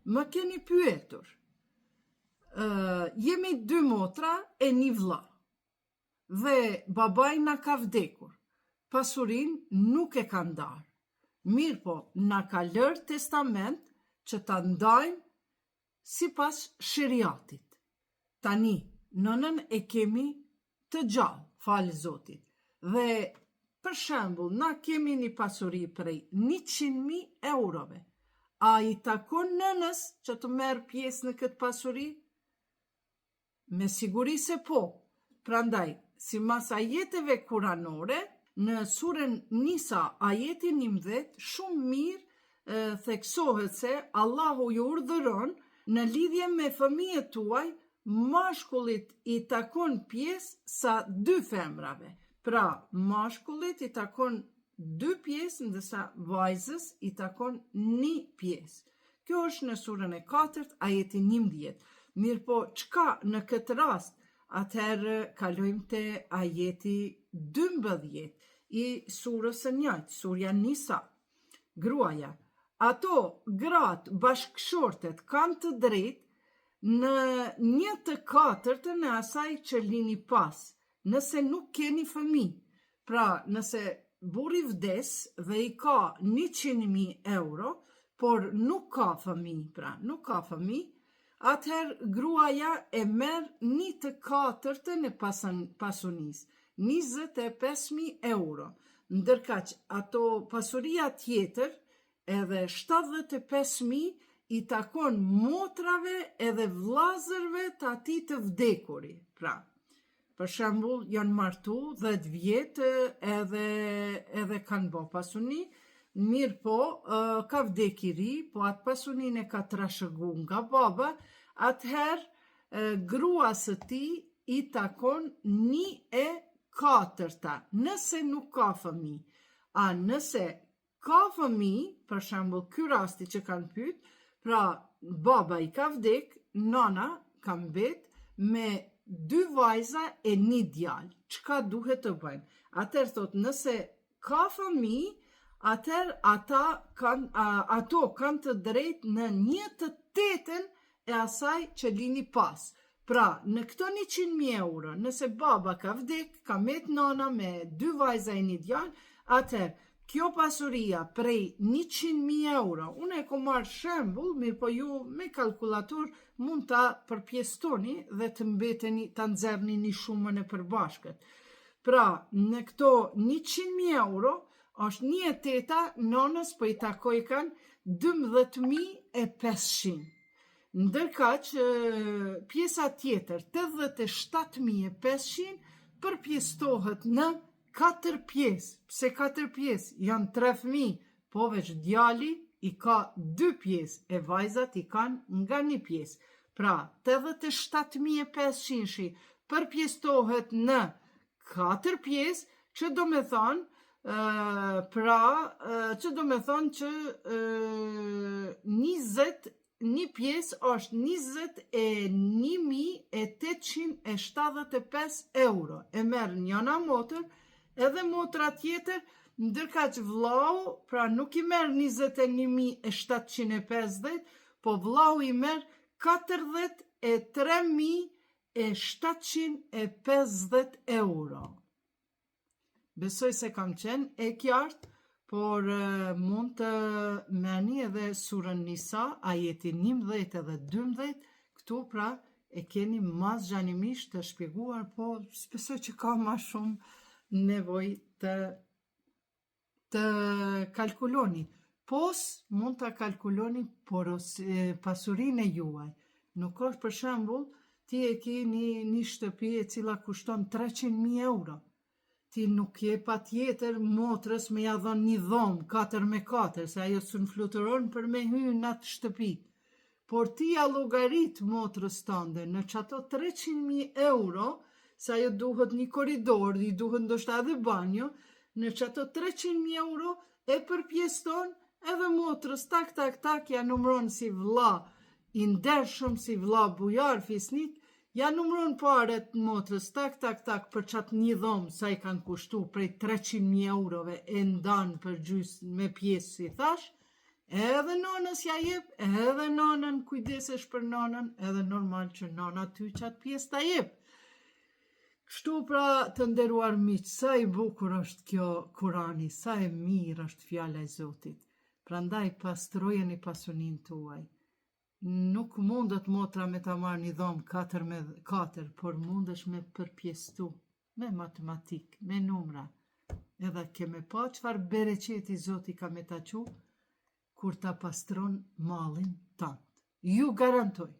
më keni pyetur. Jemi 2 motra e 1 vlla. Dhe babai na ka vdekur. Pasurin nuk e ka ndarë. Mirë po, na ka lërë testament që ta ndajmë sipas sheriatit. Tani, nënën e kemi të gjallë, falë Zotit. Dhe, për shembull, na kemi një pasuri prej 100.000 eurove. A i takon nënës që të merë pjesë në këtë pasuri? Me siguri se po. Prandaj, si mas ajeteve kuranore, në surën Nisa, ajeti 11, shumë mirë theksohet se Allahu ju urdhëron në lidhje me fëmijët tuaj, mashkullit i takon pjesë sa 2 femrave. Pra, mashkullit i takon 2 pjesë, ndërsa vajzës i takon 1 pjesë. Kjo është në surën e 4, ajeti 11. Mirë po, çka në këtë rast? Atëherë kalojmë te ajeti 12 i surës së njëjtë, surja Nisa. Gruaja, ato gratë bashkëshortet kanë të drejtë në 1/4 e asaj që lini pas, nëse nuk keni fëmijë. Pra, nëse burri vdes dhe i ka 100.000 euro, por nuk ka fëmijë, atëherë gruaja e merr 1/4 e pasunisë, 25.000 euro, ndërkaq ato pasuria tjetër edhe 75.000 i takon motrave edhe vllazërve të atij të vdekuri. Pra, për shembull, janë martu 10 vjetë edhe kanë bë pasuni, mirë po, ka vdek i ri, po atë pasunin e ka trashëgu nga baba, atëherë grua së tij i takon 1/4, nëse nuk ka fëmijë. A nëse ka fëmijë, për shembull, ky rasti që kanë pyet, pra baba i ka vdek, nana ka mbet me 2 vajza e 1 djalë. Çka duhet të bëjmë? Atëherë thot, nëse ka fëmijë, atëherë ato kanë të drejtë në 1/8 e asaj që lini pas. Pra, në këto 100.000 euro, nëse baba ka vdek, ka met nana me 2 vajza e 1 djalë, atëherë kjo pasuria prej 100.000 euro, unë e kom marrë shembull, mirë po ju me kalkulator mund ta përpjestoni dhe të mbeteni, ta nxerrni një shumën e përbashkët. Pra, në këto 100.000 euro, është 1/8 nonës po i takoj kanë 12.500. Ndërkaq pjesa tjetër 87.500 përpjestohet në 4 pjesë. Pse 4 pjesë? Janë 3 fëmijë, po veç djali i ka 2 pjesë e vajzat i kanë nga 1 pjesë. Pra, 87.500 përpjestohet në 4 pjesë, që do me thonë që 21 pjesë është 21.875 euro. E merr njëna motër, edhe motra tjetër, ndërkaq vllau, pra nuk i merr 21.750, po vllau i merr 43.750 euro. Besoj se kam qenë e qartë, por mund të meni edhe surën Nisa, ajeti 11 edhe 12, këtu pra e keni mas gjanimisht të shpjeguar, po besoj që ka ma shumë nevojë të kalkuloni. Pos mund të kalkuloni pasurinë e juaj. Nuk është për shembull, ti e ke një shtëpi e cila kushton 300.000 euro. Ti nuk je pa tjetër motrës me ja dhon një dhomë 4x4, se ajo s'u fluturon për me hyrë në atë shtëpi. Por ti ja llogarit motrës tënde në çato 300.000 euro, se ajo duhet një korridor, i duhet ndoshta edhe banjo, në çato 300.000 euro e përpjeston edhe motrës tak, ja numron si vlla i ndershëm, si vlla bujar, fisnik, ja numron paret motrës tak për qatë një dhomë sa i kanë kushtu prej 300.000 eurove e ndanë për gjysë me pjesë si thash, edhe nonës ja jep, edhe nonën kujdesesh për nonën, edhe normal që nona ty qatë pjesë ta jep. Kështu pra të nderuar miq, sa i bukur është kjo Kurani, sa e mirë është fjala e Zotit. Prandaj pastrojeni pasuninë tuaj. Nuk mundet motra me ta marrë një dhomë 4 por mundesh me përpjestu, me matematik, me numra. Edhe ke me pa çfarë bereqeti Zoti ka me ta qu kur ta pastron mallin tënd. Ju garantoj.